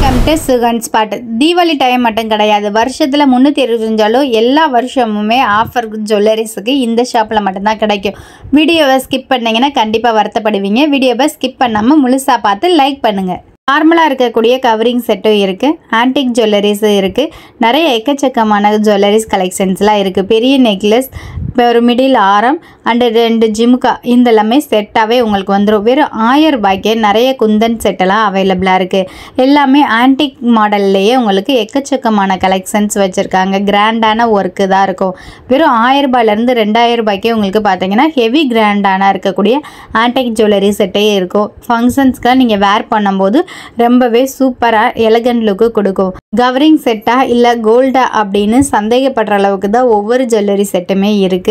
Welcome to Sugan spot. Deepavali time மட்டும் கிடையாது, வருஷத்தில் 365 எல்லா வருஷமுமே ஆஃபர் ஜுவல்லரிஸுக்கு இந்த ஷாப்பில் மட்டும்தான் கிடைக்கும். வீடியோவை ஸ்கிப் பண்ணிங்கன்னா கண்டிப்பாக வருத்தப்படுவீங்க. வீடியோவை ஸ்கிப் பண்ணாமல் முழுசாக பார்த்து லைக் பண்ணுங்கள். நார்மலாக இருக்கக்கூடிய கவரிங் செட்டும் இருக்குது, ஆன்டிக் ஜுவல்லரிஸும் இருக்குது, நிறைய எக்கச்சக்கமான ஜுவல்லரிஸ் கலெக்ஷன்ஸ்லாம் இருக்குது. பெரிய நெக்லஸ், ஒரு மிடில் ஆரம் அண்டு 2 ஜிமுக்கா இதெல்லாமே செட்டாகவே உங்களுக்கு வந்துடும். வெறும் 1000 ரூபாய்க்கே நிறைய குந்தன் செட்டெல்லாம் அவைலபிளாக இருக்குது. எல்லாமே ஆன்டிக் மாடல்லையே உங்களுக்கு எக்கச்சக்கமான கலெக்ஷன்ஸ் வச்சுருக்காங்க. கிராண்டான ஒர்க்கு தான் இருக்கும். வெறும் 1000 ரூபாயிலேருந்து 2000 ரூபாய்க்கே உங்களுக்கு பார்த்தீங்கன்னா ஹெவி கிராண்டான இருக்கக்கூடிய ஆன்டிக் ஜுவல்லரி செட்டே இருக்கும். ஃபங்க்ஷன்ஸ்க்கெலாம் நீங்கள் வேர் பண்ணும்போது ரொம்பவே சூப்பராக எலகண்ட் லுக்கு கொடுக்கும். கவரிங் செட்டா இல்லை கோல்டா அப்படின்னு சந்தேகப்படுற அளவுக்கு தான் ஒவ்வொரு ஜுவல்லரி செட்டுமே இருக்குது.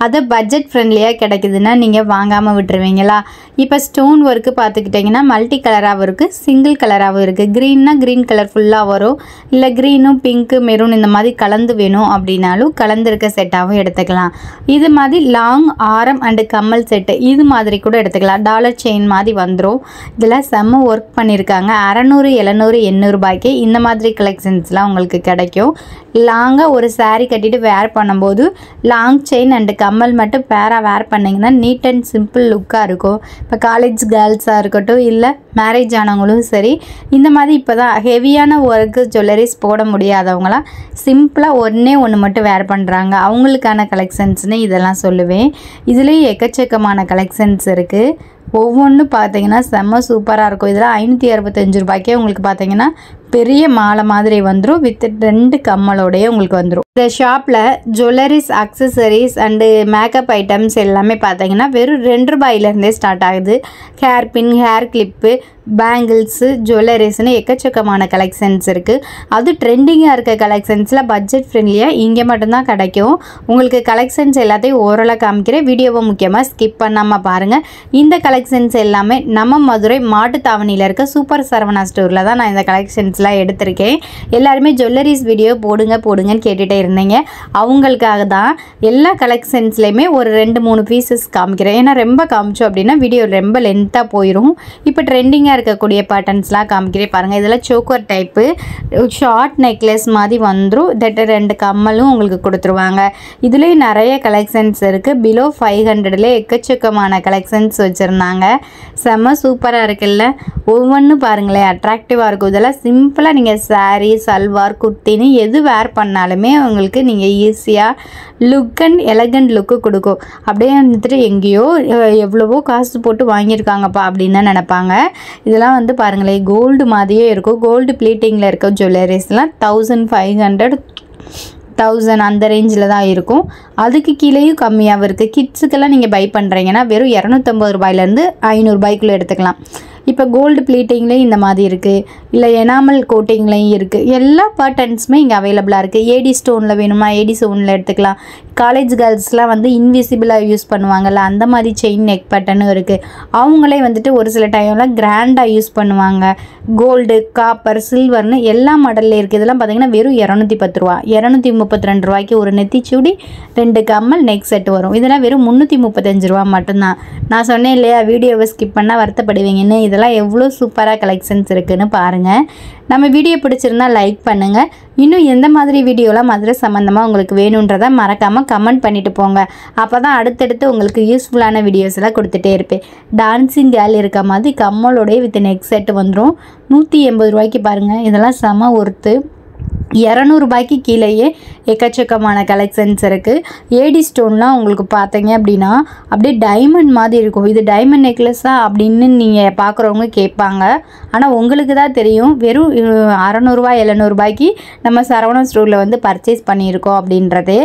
அதை பட்ஜெட் ஃப்ரெண்ட்லியாக கிடைக்குதுன்னா நீங்கள் வாங்காமல் விட்டுருவீங்களா? இப்போ ஸ்டோன் ஒர்க்கு பார்த்துக்கிட்டிங்கன்னா மல்டி கலராகவும் இருக்குது, சிங்கிள் கலராகவும் இருக்குது. க்ரீன்னா க்ரீன் கலர் ஃபுல்லாக வரும், இல்லை க்ரீனும் பிங்க்கு மெரூன் இந்த மாதிரி கலந்து வேணும் அப்படின்னாலும் கலந்துருக்க செட்டாகவும் எடுத்துக்கலாம். இது மாதிரி லாங் ஆரம் அண்டு கம்மல் செட்டு இது மாதிரி கூட எடுத்துக்கலாம். டாலர் செயின் மாதிரி வந்துடும். இதில் செம்ம ஒர்க் பண்ணியிருக்காங்க. 600, 700, 800 ரூபாய்க்கு இந்த மாதிரி கலெக்ஷன்ஸ்லாம் உங்களுக்கு கிடைக்கும். லாங்காக ஒரு சாரீ கட்டிட்டு வேர் பண்ணும்போது லாங் செயின் அண்டு கம்மல் மட்டும் பேராக வேர் பண்ணிங்கன்னா நீட் அண்ட் சிம்பிள் லுக்காக இருக்கும். இப்போ காலேஜ் கேர்ள்ஸாக இருக்கட்டும், இல்லை மேரேஜ் ஆனவங்களும் சரி, இந்த மாதிரி இப்போ தான் ஹெவியான ஒர்க்கு ஜுவல்லரிஸ் போட முடியாதவங்களாம் சிம்பிளாக ஒன்று மட்டும் வேர் பண்ணுறாங்க. அவங்களுக்கான கலெக்ஷன்ஸ்னு இதெல்லாம் சொல்லுவேன். இதுலேயும் எக்கச்சக்கமான கலெக்ஷன்ஸ் இருக்குது. ஒவ்வொன்றும் பார்த்தீங்கன்னா செம்ம சூப்பராக இருக்கும். இதில் 565 ரூபாய்க்கே உங்களுக்கு பார்த்தீங்கன்னா பெரிய மாலை மாதிரி வந்துடும், வித் 2 கம்மலோடையே உங்களுக்கு வந்துடும். இந்த ஷாப்பில் jewelleries, accessories and makeup items எல்லாமே பார்த்தீங்கன்னா வெறும் 2 ரூபாயிலேருந்தே ஸ்டார்ட் ஆகுது. Hair pin, hair clip, bangles, ஜுவல்லரிஸ்னு எக்கச்சக்கமான கலெக்ஷன்ஸ் இருக்குது. அது ட்ரெண்டிங்காக இருக்க கலெக்ஷன்ஸில் பட்ஜெட் ஃப்ரெண்ட்லியாக இங்கே மட்டும்தான் கிடைக்கும். உங்களுக்கு கலெக்ஷன்ஸ் எல்லாத்தையும் ஓரளவு காமிக்கிறேன். வீடியோவை முக்கியமாக ஸ்கிப் பண்ணாமல் பாருங்கள். இந்த கலெக்ஷன்ஸ் எல்லாமே நம்ம மதுரை மாட்டுத்தாவணியில் இருக்க சூப்பர் சரவணா ஸ்டோரில் தான் நான் இந்த கலெக்ஷன்ஸ்லாம் எடுத்திருக்கேன். எல்லாருமே ஜுவல்லரிஸ் வீடியோ போடுங்கன்னு கேட்டுகிட்டே இருந்தீங்க. அவங்களுக்காக தான் எல்லா கலெக்ஷன்ஸ்லேயுமே ஒரு 2-3 பீசஸ் காமிக்கிறேன். ஏன்னா ரொம்ப காமிச்சோம் அப்படின்னா வீடியோ ரொம்ப லென்த்தாக போயிடும். இப்போ ட்ரெண்டிங்காக இருக்கக்கூடிய பேட்டர்ன்ஸ்லாம் காமிக்கிறேன் பாருங்கள். இதெல்லாம் சோக்கர் டைப்பு ஷார்ட் நெக்லஸ் மாதிரி வந்துடும். 2 கம்மலும் உங்களுக்கு கொடுத்துருவாங்க. இதுலேயும் நிறைய கலெக்ஷன்ஸ் இருக்குது. பிலோ 500 எக்கச்சக்கமான கலெக்ஷன்ஸ் வச்சுருந்தாங்க. செம்ம சூப்பராக இருக்குல்ல? ஒவ்வொன்றும் பாருங்களேன், அட்ராக்டிவாக இருக்கும். இதெல்லாம் சிம்பிளாக நீங்கள் சாரீ, சல்வார், குர்த்தின்னு எது வேர் பண்ணாலுமே உங்களுக்கு நீங்கள் ஈஸியாக லுக் அண்ட் எலகண்ட் லுக்கு கொடுக்கும். அப்படியே வந்துட்டு எங்கேயோ எவ்வளவோ காசு போட்டு வாங்கியிருக்காங்கப்பா அப்படின்னு தான் நினைப்பாங்க. இதெல்லாம் வந்து பாருங்களேன், கோல்டு மாதிரியே இருக்கும். கோல்டு ப்ளீட்டிங்கில் இருக்க ஜுவல்லரிஸ்லாம் 1500, 1000 அந்த ரேஞ்சில் தான் இருக்கும். அதுக்கு கீழேயும் கம்மியாகவும் இருக்குது. கிட்ஸுக்கெல்லாம் நீங்கள் பை பண்ணுறீங்கன்னா வெறும் 250 ரூபாயிலேருந்து 500 ரூபாய்க்குள்ளே எடுத்துக்கலாம். இப்போ கோல்டு ப்ளீட்டிங்லேயும் இந்த மாதிரி இருக்குது, இல்லை எனாமல் கோட்டிங்லேயும் இருக்குது. எல்லா பேட்டர்ன்ஸுமே இங்கே அவைலபிளாக இருக்குது. ஏடி ஸ்டோனில் வேணுமா ஏடி ஸ்டோனில் எடுத்துக்கலாம். காலேஜ் கேர்ள்ஸ்லாம் வந்து இன்விசிபிளாக யூஸ் பண்ணுவாங்கள்ல, அந்த மாதிரி செயின் நெக் பேட்டர்னும் இருக்குது. அவங்களே வந்துட்டு ஒரு சில டைமில் கிராண்டாக யூஸ் பண்ணுவாங்க. கோல்டு, காப்பர், சில்வர்னு எல்லா மாடலில் இருக்குது. இதெல்லாம் பார்த்திங்கன்னா வெறும் 210 ரூபா. 232 ரூபாய்க்கு ஒரு நெத்திச்சூடி, 2 கம்மல், நெக் செட் வரும். இதெல்லாம் வெறும் 335 ரூபா மட்டும்தான். நான் சொன்னேன் இல்லையா, வீடியோவை ஸ்கிப் பண்ணால் வருத்தப்படுவீங்கன்னு. இதெல்லாம் எவ்வளோ சூப்பராக கலெக்ஷன்ஸ் இருக்குதுன்னு பாருங்கள். நம்ம வீடியோ பிடிச்சிருந்தா லைக் பண்ணுங்கள். இன்னும் எந்த மாதிரி வீடியோலாம் மதுரை சம்மந்தமாக உங்களுக்கு வேணுன்றதை மறக்காமல் கமெண்ட் பண்ணிவிட்டு போங்க. அப்போ தான் அடுத்தடுத்து உங்களுக்கு யூஸ்ஃபுல்லான வீடியோஸ் எல்லாம் கொடுத்துட்டே இருப்பேன். டான்ஸிங் கேர்ள் இருக்க மாதிரி கம்மலோடைய வித் நெக் செட் வந்துடும். 180 ரூபாய்க்கு பாருங்கள். இதெல்லாம் செம ஒர்த்து. 200 ரூபாய்க்கு கீழேயே எக்கச்சக்கமான கலெக்ஷன்ஸ் இருக்குது. ஏடி ஸ்டோன்லாம் உங்களுக்கு பார்த்தீங்க அப்படின்னா அப்படியே டைமண்ட் மாதிரி இருக்கும். இது டைமண்ட் நெக்லஸா அப்படின்னு நீங்கள் பார்க்குறவங்க கேட்பாங்க. ஆனால் உங்களுக்கு தான் தெரியும் வெறும் 600 ரூபாய் 700 ரூபாய்க்கு நம்ம சரவணா ஸ்டோரில் வந்து பர்ச்சேஸ் பண்ணியிருக்கோம் அப்படின்றது.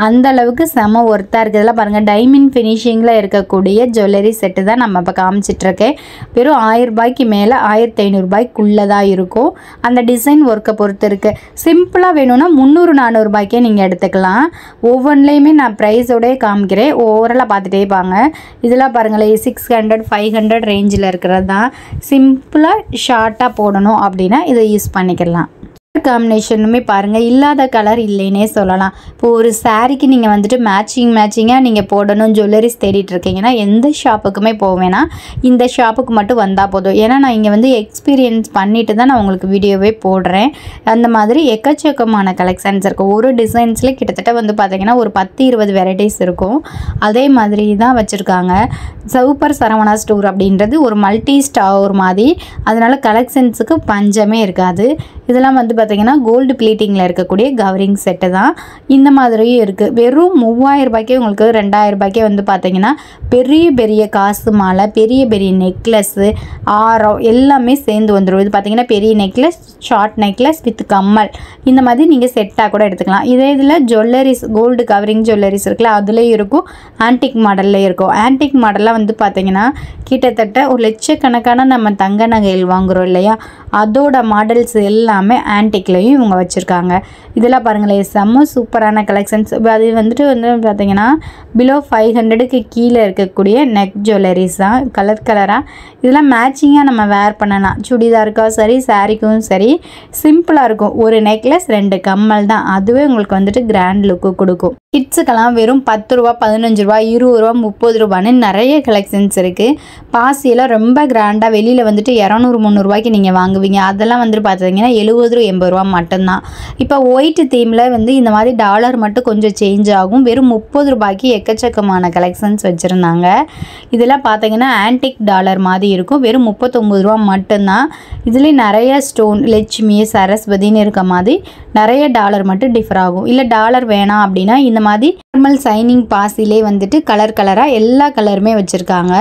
அந்தளவுக்கு செம ஒர்த்தாக இருக்குது. இதெல்லாம் பாருங்கள், டைமண்ட் ஃபினிஷிங்கில் இருக்கக்கூடிய ஜுவல்லரி செட்டு தான் நம்ம இப்போ காமிச்சிட்ருக்கேன். வெறும் 1000 ரூபாய்க்கு மேலே 1500 ரூபாய்க்குள்ளே தான் இருக்கும். அந்த டிசைன் ஒர்க்கை பொறுத்து இருக்குது. சிம்பிளாக வேணும்னா 300-400 ரூபாய்க்கே நீங்கள் எடுத்துக்கலாம். ஒவ்வொன்றிலையுமே நான் ப்ரைஸோடய காமிக்கிறேன், ஓவராலாக பார்த்துட்டே பாங்க. இதெல்லாம் பாருங்களேன், 600, 500 ரேஞ்சில் இருக்கிறது தான். சிம்பிளாக ஷார்ட்டாக போடணும் அப்படின்னா இதை யூஸ் பண்ணிக்கலாம். காம்பினேஷனுமே பாருங்கள் இல்லாத கலர் இல்லைன்னே சொல்லலாம். இப்போது ஒரு சாரீக்கு நீங்கள் வந்துட்டு மேட்சிங்காக நீங்கள் போடணும் ஜுவல்லரிஸ் தேடிட்டு இருக்கீங்கன்னா எந்த ஷாப்புக்குமே போவேனா, இந்த ஷாப்புக்கு மட்டும் வந்தால் போதும். ஏன்னா நான் இங்கே வந்து எக்ஸ்பீரியன்ஸ் பண்ணிட்டு தான் நான் உங்களுக்கு வீடியோவே போடுறேன். அந்த மாதிரி எக்கச்சக்கமான கலெக்ஷன்ஸ் இருக்கும். ஒரு டிசைன்ஸில் கிட்டத்தட்ட வந்து பார்த்திங்கன்னா ஒரு 10-20 வெரைட்டிஸ் இருக்கும். அதே மாதிரி தான் வச்சுருக்காங்க. சூப்பர் சரவணா ஸ்டோர் அப்படின்றது ஒரு மல்டி ஸ்டோர் மாதிரி, அதனால் கலெக்ஷன்ஸுக்கு பஞ்சமே இருக்காது. இதெல்லாம் வந்து பார்த்திங்கன்னா கோல்டு ப்ளீட்டிங்கில் இருக்கக்கூடிய கவரிங் செட்டு தான். இந்த மாதிரியும் இருக்குது. வெறும் 3000 ரூபாய்க்கே உங்களுக்கு 2000 ரூபாய்க்கே வந்து பார்த்திங்கன்னா பெரிய பெரிய காசு மாலை, பெரிய பெரிய நெக்லஸ்ஸு, ஆரம் எல்லாமே சேர்ந்து வந்துடும். இது பார்த்திங்கன்னா பெரிய நெக்லஸ், ஷார்ட் நெக்லஸ் வித் கம்மல், இந்த மாதிரி நீங்கள் செட்டாக கூட எடுத்துக்கலாம். இதே இதில் ஜுவல்லரிஸ் கோல்டு கவரிங் ஜுவல்லரிஸ் இருக்குல்ல, அதுலேயும் இருக்கும், ஆன்டிக் மாடலில் இருக்கும். ஆன்டிக் மாடலில் வந்து பார்த்திங்கன்னா கிட்டத்தட்ட ஒரு லட்சக்கணக்கான நம்ம தங்க நகைகள் வாங்குகிறோம் இல்லையா, அதோட மாடல்ஸ் எல்லாமே ஆன்டிக்லையும் இவங்க வச்சுருக்காங்க. இதெல்லாம் பாருங்களேன் செம்ம சூப்பரான கலெக்ஷன்ஸ். அது வந்துட்டு பார்த்திங்கன்னா பிலோ 500க்கு கீழே இருக்கக்கூடிய நெக் ஜுவல்லரிஸ் தான், கலர் கலராக. இதெல்லாம் மேட்சிங்காக நம்ம வேர் பண்ணலாம். சுடிதாருக்கும் சரி, சாரீக்கும் சரி, சிம்பிளாக இருக்கும். ஒரு நெக்லஸ் 2 கம்மல் தான், அதுவே உங்களுக்கு வந்துட்டு கிராண்ட் லுக்கு கொடுக்கும். கிட்ஸுக்கெல்லாம் வெறும் 10 ரூபா, 15 ரூபா, 20 ரூபா, 30 ரூபான்னு நிறைய கலெக்ஷன்ஸ் இருக்குது. பாசியெல்லாம் ரொம்ப கிராண்டாக வெளியில் வந்துட்டு 200-300 ரூபாய்க்கு நீங்கள் வாங்குவீங்க. அதெல்லாம் வந்துட்டு பார்த்தீங்கன்னா 70-80 ரூபா மட்டும்தான். இப்போ ஒயிட் தீமில் வந்து இந்த மாதிரி டாலர் மட்டும் கொஞ்சம் சேஞ்ச் ஆகும். வெறும் 30 ரூபாய்க்கு எக்கச்சக்கமான கலெக்ஷன்ஸ் வச்சுருந்தாங்க. இதெல்லாம் பார்த்தீங்கன்னா ஆன்டிக் டாலர் மாதிரி இருக்கும். வெறும் 39 ரூபா மட்டும்தான். இதுலேயும் நிறைய ஸ்டோன், லட்சுமி, சரஸ்வதின்னு இருக்க மாதிரி நிறைய டாலர் மட்டும் டிஃபர் ஆகும். இல்லை டாலர் வேணாம் அப்படின்னா இந்த மாதிரி நார்மல் சைனிங் பாசிலே வந்துட்டு கலர் கலராக எல்லா கலருமே வச்சுருக்காங்க.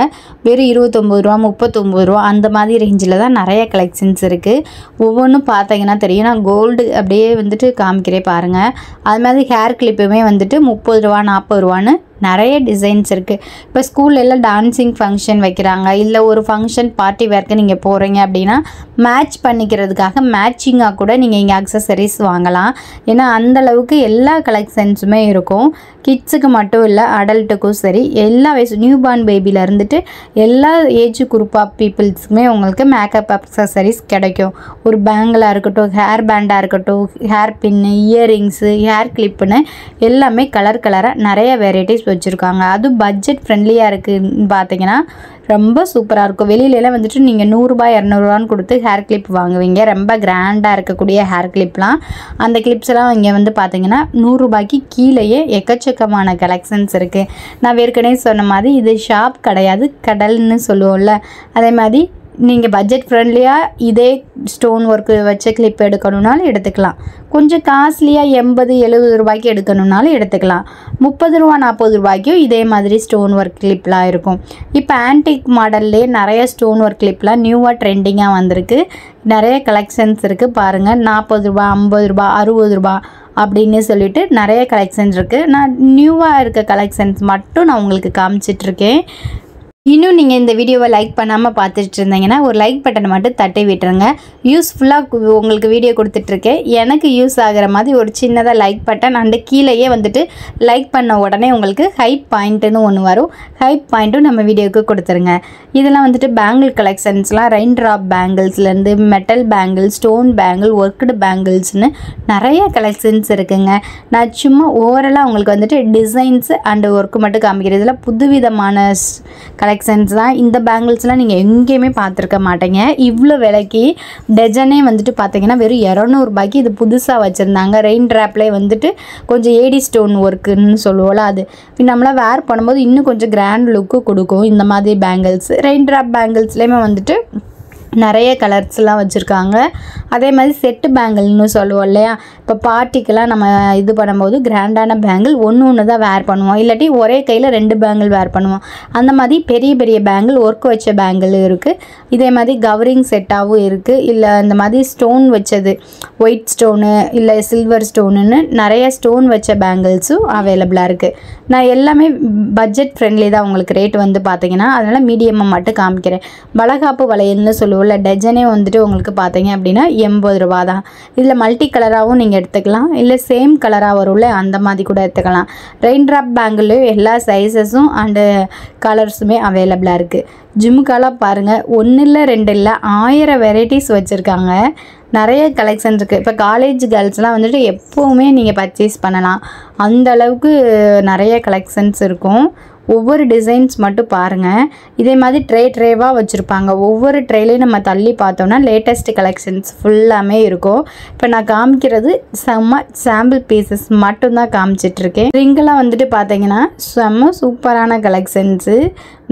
வெறும் 29 ரூபா, 39 ரூபா அந்த மாதிரி ரேஞ்சில் தான் நிறைய கலெக்ஷன்ஸ் இருக்குது. ஒவ்வொன்றும் பார்த்தீங்கன்னா தெரியும். நான் கோல்டு அப்படியே வந்துட்டு காமிக்கிறேன் பாருங்கள். அது மாதிரி ஹேர் கிளிப்புமே வந்துட்டு 30 ரூபா, 40 ரூபான்னு நிறைய டிசைன்ஸ் இருக்குது. இப்போ ஸ்கூல்லெல்லாம் டான்ஸிங் ஃபங்க்ஷன் வைக்கிறாங்க, இல்லை ஒரு ஃபங்க்ஷன் பார்ட்டி வேர்க்கு நீங்கள் போகிறீங்க அப்படின்னா மேட்ச் பண்ணிக்கிறதுக்காக மேட்சிங்காக கூட நீங்கள் இங்கே அக்சசரிஸ் வாங்கலாம். ஏன்னா அந்தளவுக்கு எல்லா கலெக்ஷன்ஸுமே இருக்கும். கிட்ஸுக்கு மட்டும் இல்லை, அடல்ட்டுக்கும் சரி, எல்லா வயசு நியூ பார்ன் பேபியில் இருந்துட்டு எல்லா ஏஜ் குரூப் ஆஃப் பீப்புள்ஸுக்குமே உங்களுக்கு மேக்கப் அக்சசரிஸ் கிடைக்கும். ஒரு பேங்கிளாக இருக்கட்டும், ஹேர் பேண்டாக இருக்கட்டும், ஹேர் பின்னு, இயரிங்ஸு, ஹேர் கிளிப்புன்னு எல்லாமே கலர் கலராக நிறைய வெரைட்டிஸ் வச்சுருக்காங்க. அதுவும் பட்ஜெட் ஃப்ரெண்ட்லியாக இருக்குதுன்னு பார்த்தீங்கன்னா ரொம்ப சூப்பராக இருக்கும். வெளியிலலாம் வந்துட்டு நீங்கள் 100 ரூபாய் 200 ரூபான்னு கொடுத்து ஹேர் கிளிப் வாங்குவீங்க. ரொம்ப கிராண்டாக இருக்கக்கூடிய ஹேர் கிளிப்லாம், அந்த கிளிப்ஸ்லாம் இங்கே வந்து பார்த்தீங்கன்னா 100 ரூபாய்க்கு கீழேயே எக்கச்சக்கமான கலெக்ஷன்ஸ் இருக்குது. நான் ஏற்கனவே சொன்ன மாதிரி இது ஷாப் கிடையாது, கடல்னு சொல்லுவோம்ல, அதே மாதிரி நீங்கள் பட்ஜெட் ஃப்ரெண்ட்லியாக இதே ஸ்டோன் ஒர்க்கு வச்ச கிளிப் எடுக்கணுன்னாலும் எடுத்துக்கலாம். கொஞ்சம் காஸ்ட்லியாக 80-70 ரூபாய்க்கு எடுக்கணுன்னாலும் எடுத்துக்கலாம். 30 ரூபா 40 ரூபாய்க்கும் இதே மாதிரி ஸ்டோன் ஒர்க் கிளிப்லாம் இருக்கும். இப்போ ஆன்டிக் மாடல்லே நிறைய ஸ்டோன் ஒர்க் கிளிப்லாம் நியூவாக ட்ரெண்டிங்காக வந்திருக்கு. நிறைய கலெக்ஷன்ஸ் இருக்குது பாருங்கள். 40 ரூபா, 50 ரூபா, 60 ரூபா அப்படின்னு சொல்லிட்டு நிறைய கலெக்ஷன்ஸ் இருக்குது. நான் நியூவாக இருக்க கலெக்ஷன்ஸ் மட்டும் நான் உங்களுக்கு காமிச்சிட்ருக்கேன். இன்னும் நீங்கள் இந்த வீடியோவை லைக் பண்ணாமல் பார்த்துட்டு இருந்தீங்கன்னா ஒரு லைக் பட்டனை மட்டும் தட்டி விட்டுருங்க. யூஸ்ஃபுல்லாக உங்களுக்கு வீடியோ கொடுத்துட்ருக்கேன். எனக்கு யூஸ் ஆகிற மாதிரி ஒரு சின்னதாக லைக் பட்டன், அந்த கீழேயே வந்துட்டு லைக் பண்ண உடனே உங்களுக்கு ஹைப் பாயிண்ட்டுன்னு ஒன்று வரும். ஹைப் பாயிண்ட்டும் நம்ம வீடியோவுக்கு கொடுத்துருங்க. இதெல்லாம் வந்துட்டு பேங்கிள் கலெக்ஷன்ஸ்லாம் ரெயின் ட்ராப் பேங்கிள்ஸ்லேருந்து metal bangle, stone bangle, worked பேங்கிள்ஸ்னு நிறைய கலெக்ஷன்ஸ் இருக்குங்க. நான் சும்மா ஓவராலாக உங்களுக்கு வந்துட்டு டிசைன்ஸ் அண்டு ஒர்க்கு மட்டும் காமிக்கிறேன். இதில் புதுவிதமான கலெக்ஷன்ஸ் தான். இந்த பேங்கிள்ஸ்லாம் நீங்கள் எங்கேயுமே பார்த்துருக்க மாட்டீங்க. இவ்வளோ விலைக்கு டஜனே வந்துட்டு பார்த்தீங்கன்னா வெறும் 200 ரூபாய்க்கு இது புதுசாக வச்சுருந்தாங்க. ரெயின் ட்ராப்லேயே வந்துட்டு கொஞ்சம் ஏடி ஸ்டோன் ஒர்க்குன்னு சொல்லுவோம்ல, அது நம்மளாம் வேர் பண்ணும்போது இன்னும் கொஞ்சம் கிராண்ட் லுக்கு கொடுக்கும். இந்த மாதிரி பேங்கிள்ஸ் ரெயின் ட்ராப் பேங்கிள்ஸ்லேயுமே வந்துட்டு நிறைய கலர்ஸ்லாம் வச்சுருக்காங்க. அதே மாதிரி செட்டு பேங்கிள்னு சொல்லுவோம் இல்லையா, இப்போ பார்ட்டிக்கெலாம் நம்ம இது பண்ணும்போது கிராண்டான பேங்கிள் ஒன்று தான் வேர் பண்ணுவோம், இல்லாட்டி ஒரே கையில் 2 பேங்கிள் வேர் பண்ணுவோம். அந்த மாதிரி பெரிய பெரிய பேங்கிள் ஒர்க் வச்ச பேங்கிள் இருக்குது. இதே மாதிரி கவரிங் செட்டாகவும் இருக்குது. இல்லை இந்த மாதிரி ஸ்டோன் வச்சது, ஒயிட் ஸ்டோனு இல்லை சில்வர் ஸ்டோனுன்னு நிறைய ஸ்டோன் வச்ச பேங்கிள்ஸும் அவைலபிளாக இருக்குது. நான் எல்லாமே பட்ஜெட் ஃப்ரெண்ட்லி தான் உங்களுக்கு ரேட் வந்து பார்த்தீங்கன்னா, அதனால் மீடியமாக மட்டும் காமிக்கிறேன். வளகாப்பு வளையல்னு சொல்லுவோம் உள்ள டஜனே வந்துட்டு உங்களுக்கு பார்த்தீங்க அப்படின்னா 80 ரூபா தான். இதில் மல்டி கலராகவும் நீங்கள் எடுத்துக்கலாம், இல்லை சேம் கலராக வரும்ல அந்த மாதிரி கூட எடுத்துக்கலாம். ரெயின் ட்ராப் பேங்கிள்லேயும் எல்லா சைஸஸும் அண்டு கலர்ஸுமே அவைலபிளாக இருக்குது. ஜிம்முக்காலாம் பாருங்கள், 1 இல்லை 2 இல்லை 1000 வெரைட்டிஸ் வச்சுருக்காங்க. நிறைய கலெக்ஷன் இருக்குது. இப்போ காலேஜ் கேர்ள்ஸ்லாம் வந்துட்டு எப்போவுமே நீங்கள் பர்ச்சேஸ் பண்ணலாம், அந்த அளவுக்கு நிறைய கலெக்ஷன்ஸ் இருக்கும். ஒவ்வொரு டிசைன்ஸ் மட்டும் பாருங்கள். இதே மாதிரி ட்ரேவாக வச்சுருப்பாங்க. ஒவ்வொரு ட்ரேலையும் நம்ம தள்ளி பார்த்தோம்னா லேட்டஸ்ட் கலெக்ஷன்ஸ் ஃபுல்லாமே இருக்கும். இப்போ நான் காமிக்கிறது சாம்பிள் பீசஸ் மட்டும்தான் காமிச்சிட்ருக்கேன். ரிங்கெல்லாம் வந்துட்டு பார்த்தீங்கன்னா செம்ம சூப்பரான கலெக்ஷன்ஸு.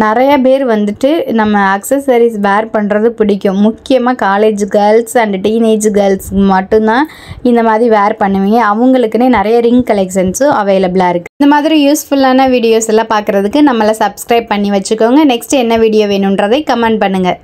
நிறைய பேர் வந்துட்டு நம்ம அக்சசரிஸ் வேர் பண்ணுறது பிடிக்கும். முக்கியமாக college girls and teenage girls மட்டும்தான் இந்த மாதிரி வேர் பண்ணுவீங்க. அவங்களுக்குன்னே நிறைய ரிங் கலெக்ஷன்ஸும் அவைலபிளாக இருக்குது. இந்த மாதிரி யூஸ்ஃபுல்லான வீடியோஸ் எல்லாம் பார்க்குறதுக்கு நம்மளை சப்ஸ்கிரைப் பண்ணி வச்சுக்கோங்க. நெக்ஸ்ட் என்ன வீடியோ வேணுன்றதை கமெண்ட் பண்ணுங்கள்.